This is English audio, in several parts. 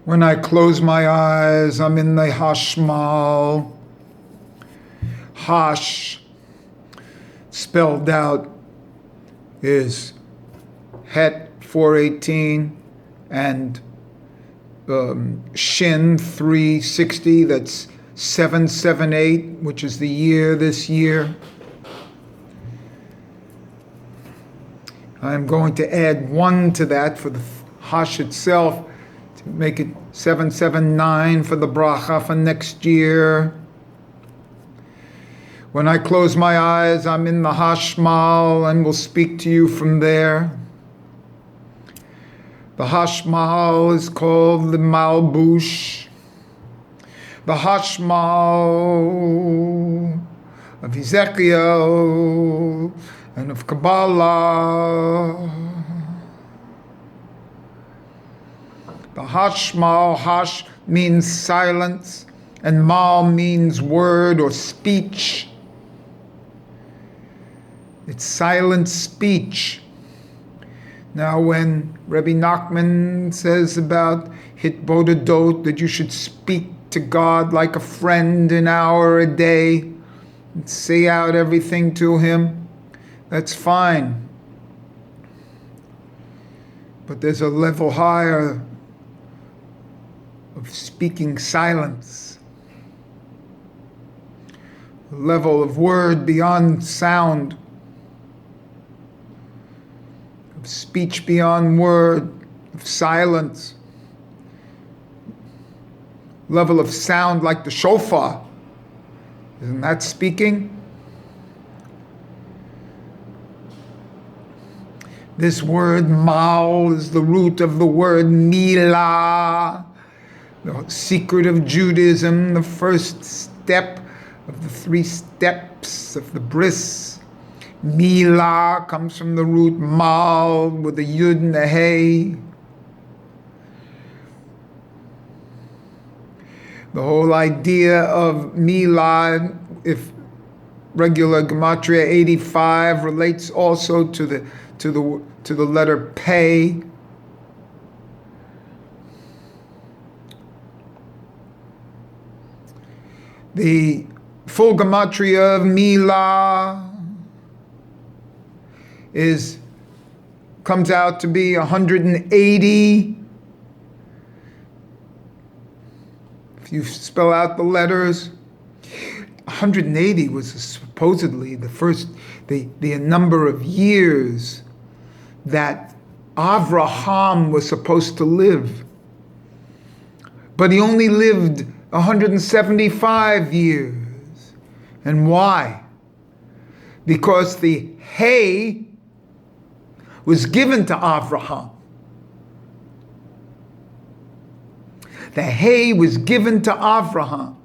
When I close my eyes, I'm in the Hashmal. Hash, spelled out, is Het 418 and Shin 360. That's 778, which is the year this year. I'm going to add 1 to that for the Hash itself to make it 779 for the bracha for next year. When I close my eyes, I'm in the Hashmal and will speak to you from there. The Hashmal is called the Malbush. The Hashmal of Ezekiel and of Kabbalah. The Hashmal, Hash means silence, and Mal means word or speech. It's silent speech. Now when Rabbi Nachman says about Hitbodedot, that you should speak to God like a friend an hour a day, and say out everything to Him, that's fine. But there's a level higher of speaking silence, a level of word beyond sound, of speech beyond word, of silence, level of sound like the shofar. Isn't that speaking? This word mal is the root of the word milah, the secret of Judaism, the first step of the 3 steps of the bris. Milah comes from the root mal with a yud and a hey. The whole idea of milah, if regular gematria 85, relates also to the letter pei. The full gematria of milah comes out to be 180. If you spell out the letters, 180 was supposedly the number of years that Avraham was supposed to live. But he only lived 175 years. And why? Because the hay was given to Avraham. The hay was given to Avraham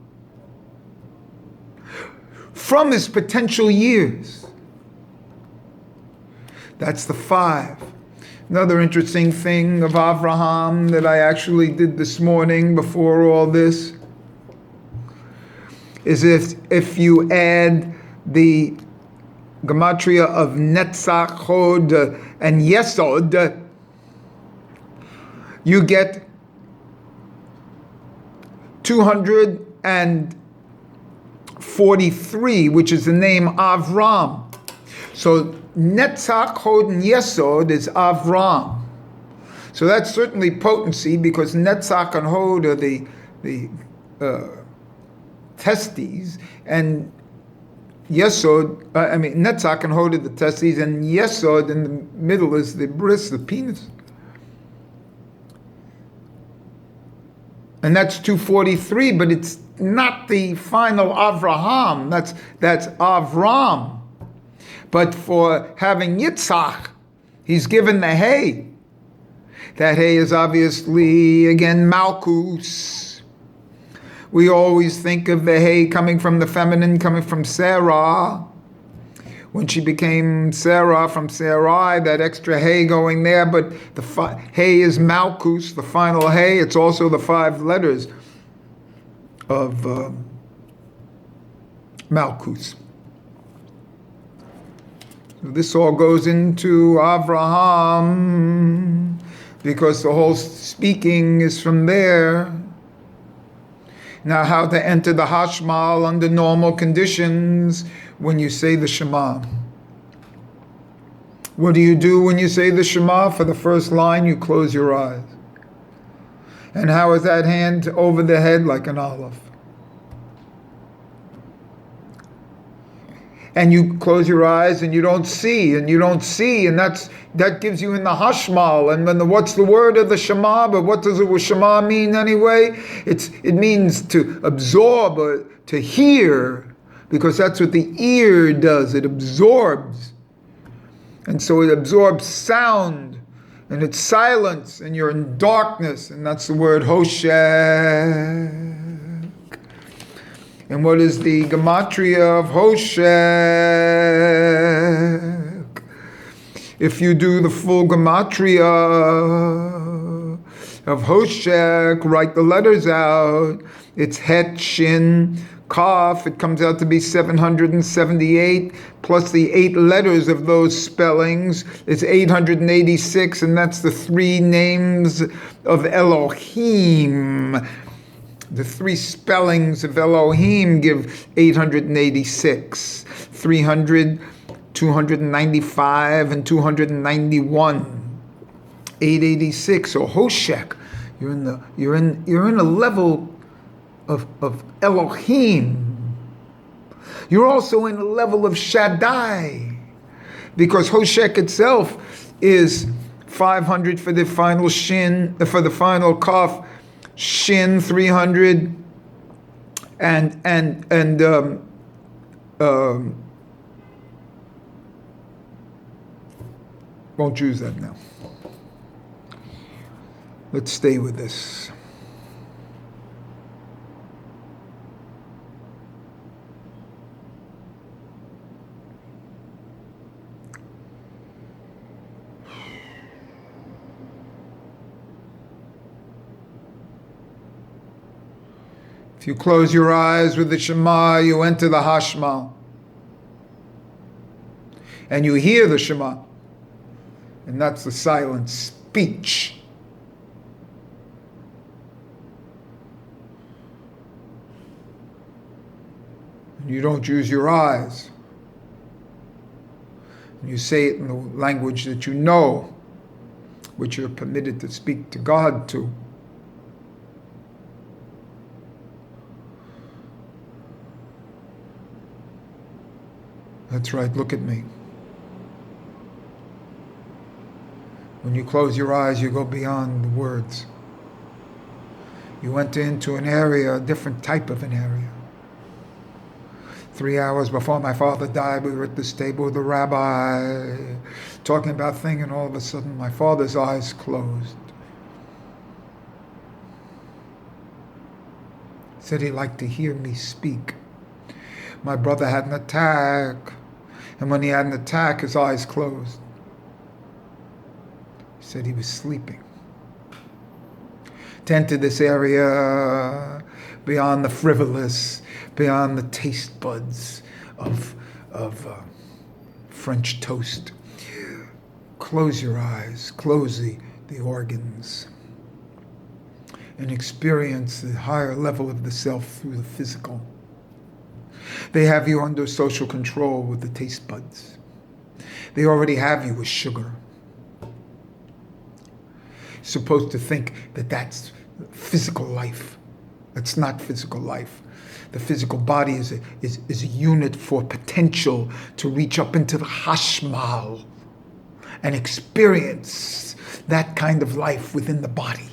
from his potential years. That's the 5. Another interesting thing of Avraham that I actually did this morning before all this is if you add the gematria of Netzach, Hod, and Yesod, you get 243, which is the name Avram. So Netzach, Hod, and Yesod is Avram. So that's certainly potency, because Netzach and Hod are the testes, and Yesod, Netzach and Hod are the testes, and Yesod in the middle is the bris, the penis. And that's 243, but it's not the final Avraham. That's Avram. But for having Yitzhak, he's given the hay. That hay is obviously, again, Malchus. We always think of the hay coming from the feminine, coming from Sarah. When she became Sarah from Sarai, that extra hay going there, but the hay is Malchus, the final hay. It's also the 5 letters of Malchus. So this all goes into Avraham, because the whole speaking is from there. Now, how to enter the Hashmal under normal conditions when you say the Shema. What do you do when you say the Shema? For the first line, you close your eyes. And how is that hand over the head? Like an olive. And you close your eyes and you don't see, and that gives you in the Hashmal. And then what's the word of the Shema? But what does the Shema mean anyway? It means to absorb, or to hear, because that's what the ear does. It absorbs. And so it absorbs sound, and it's silence, and you're in darkness, and that's the word Hoshek. And what is the gematria of Hoshek? If you do the full gematria of Hoshek, write the letters out. It's Het, Shin, Kaf. It comes out to be 778, plus the 8 letters of those spellings. It's 886, and that's the 3 names of Elohim. The 3 spellings of Elohim give 886, 300, 295, and 291. 886, or Hoshek. You're in a level of Elohim. You're also in a level of Shaddai, because Hoshek itself is 500 for the final shin, for the final kaf. Shin 300 and won't use that now. Let's stay with this. If you close your eyes with the Shema, you enter the Hashmal. And you hear the Shema. And that's the silent speech. And you don't use your eyes. And you say it in the language that you know, which you're permitted to speak to God to. That's right, look at me. When you close your eyes, you go beyond the words. You enter into an area, a different type of an area. 3 hours before my father died, we were at this table with the rabbi, talking about things, and all of a sudden my father's eyes closed. He said he liked to hear me speak. My brother had an attack, and when he had an attack, his eyes closed. He said he was sleeping. To enter this area beyond the frivolous, beyond the taste buds of French toast. Close your eyes, close the organs, and experience the higher level of the self through the physical. They have you under social control with the taste buds. They already have you with sugar. You're supposed to think that that's physical life. That's not physical life. The physical body is a unit for potential to reach up into the Hashmal and experience that kind of life within the body.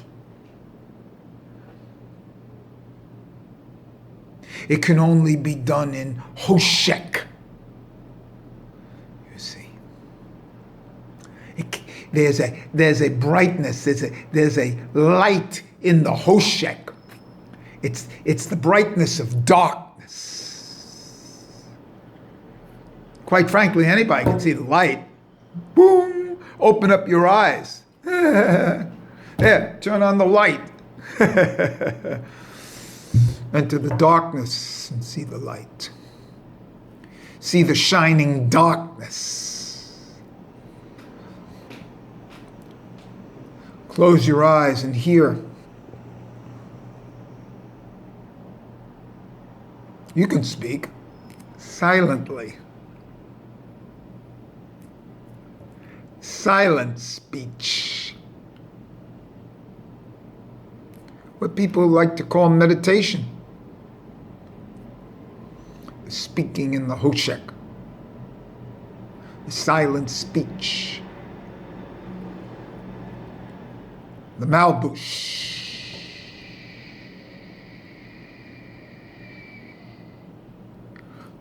It can only be done in Hoshek. You see, there's a brightness. There's a light in the Hoshek. It's the brightness of darkness. Quite frankly, anybody can see the light. Boom! Open up your eyes. Yeah, turn on the light. Enter the darkness and see the light. See the shining darkness. Close your eyes and hear. You can speak silently. Silent speech. What people like to call meditation. Speaking in the Hoshek. Silent speech. The Malbush.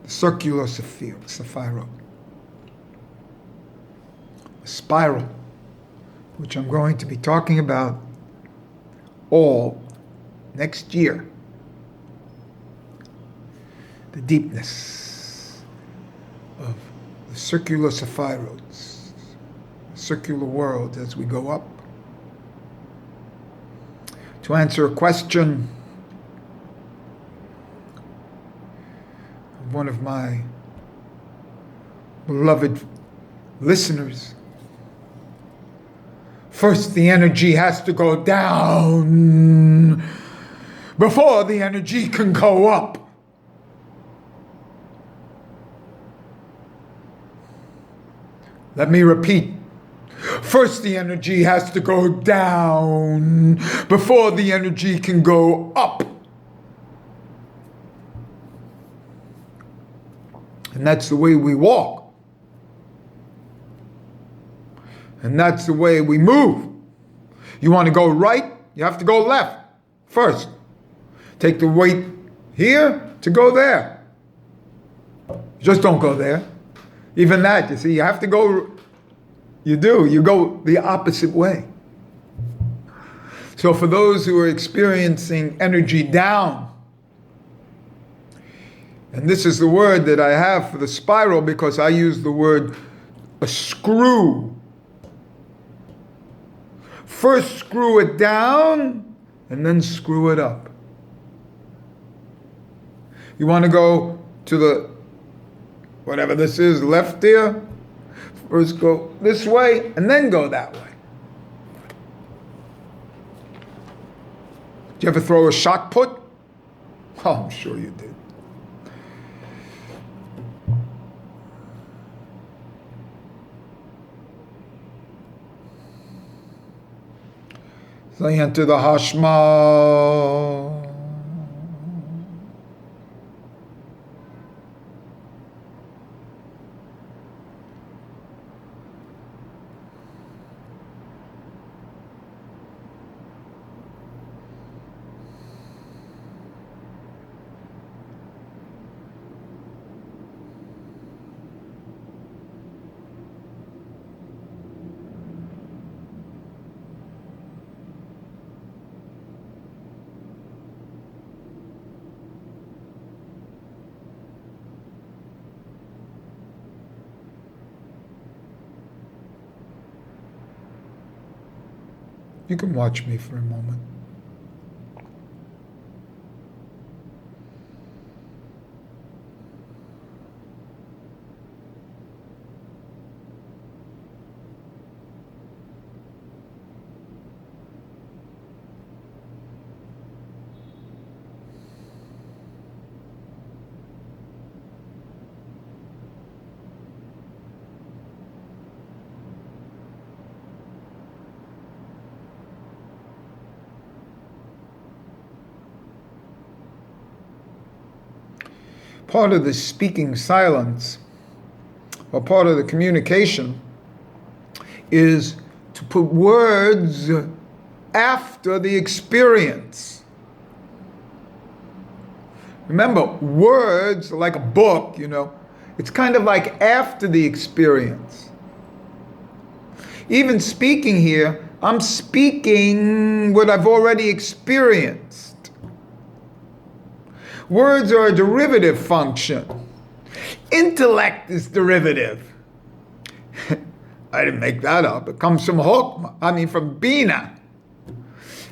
The circular sephirot. The spiral, which I'm going to be talking about all next year. The deepness of the circular sephirots, the circular world as we go up. To answer a question of one of my beloved listeners. First, the energy has to go down before the energy can go up. Let me repeat. First, the energy has to go down before the energy can go up. And that's the way we walk. And that's the way we move. You want to go right, you have to go left first. Take the weight here to go there. Just don't go there. Even that, you see, you have to go, you go the opposite way. So for those who are experiencing energy down, and this is the word that I have for the spiral because I use the word a screw. First screw it down and then screw it up. You want to go to the, whatever this is, left there? First go this way and then go that way. Did you ever throw a shot put? Oh, I'm sure you did. So you enter the Hashmal. You can watch me for a moment. Part of the speaking silence, or part of the communication, is to put words after the experience. Remember, words are like a book, it's kind of like after the experience. Even speaking here, I'm speaking what I've already experienced. Words are a derivative function. Intellect is derivative. I didn't make that up. It comes from Hokmah. From Bina.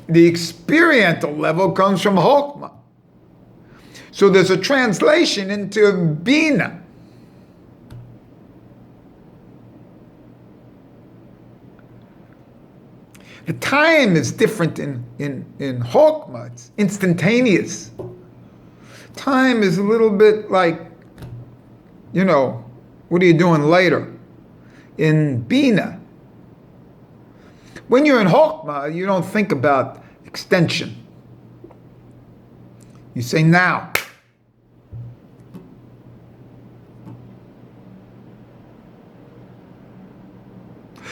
The experiential level comes from Hokmah. So there's a translation into Bina. The time is different in Chokmah. It's instantaneous. Time is a little bit like, what are you doing later? In Bina. When you're in Chokmah, you don't think about extension. You say now.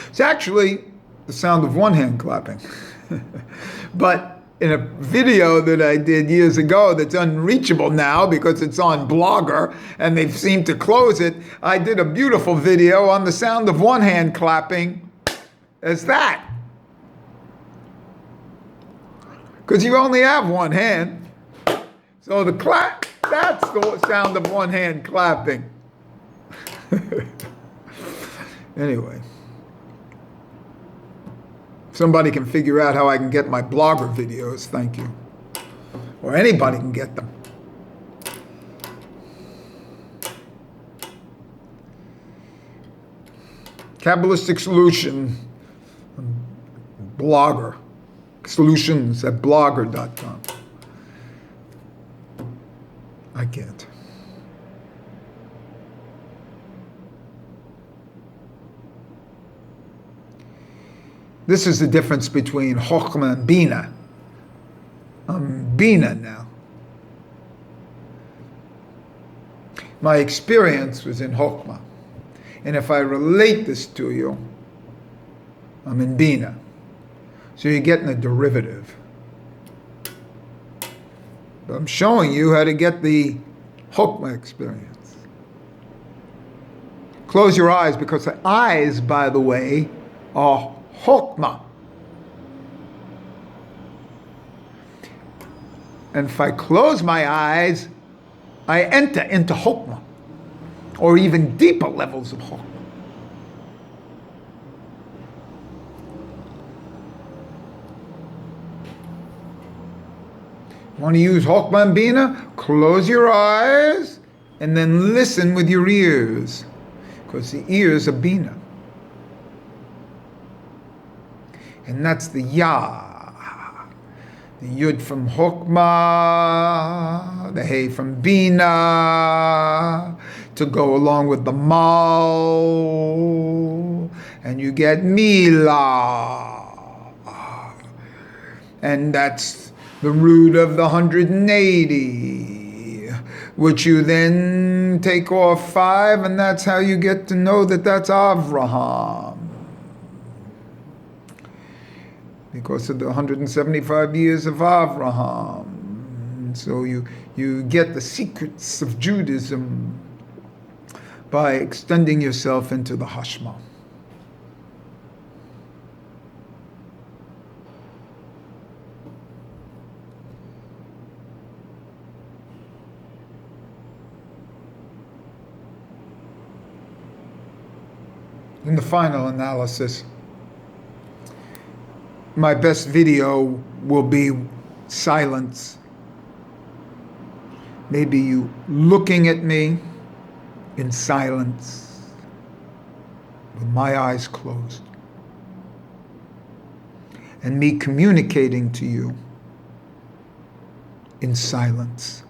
It's actually the sound of one hand clapping. But in a video that I did years ago that's unreachable now because it's on Blogger and they've seemed to close it, I did a beautiful video on the sound of one hand clapping as that. Because you only have one hand. So the clap, that's the sound of one hand clapping. Anyway. Somebody can figure out how I can get my Blogger videos, thank you. Or anybody can get them. Kabbalistic Solution, Blogger. Solutions at blogger.com. I can't. This is the difference between Chokhmah and Bina. I'm Bina now. My experience was in Chokhmah. And if I relate this to you, I'm in Bina. So you're getting a derivative. But I'm showing you how to get the Chokhmah experience. Close your eyes, because the eyes, by the way, are Chokhmah. And if I close my eyes, I enter into Chokhmah, or even deeper levels of Chokhmah. Want to use Chokhmah and Bina? Close your eyes and then listen with your ears, because the ears are Bina. And that's the Yah. The Yud from Chokhmah, the Hey from Bina, to go along with the Mal, and you get Milah. And that's the root of the 180, which you then take off 5, and that's how you get to know that that's Avraham. Because of the 175 years of Avraham. So you get the secrets of Judaism by extending yourself into the Hashmal. In the final analysis, my best video will be silence. Maybe you looking at me in silence with my eyes closed, and me communicating to you in silence.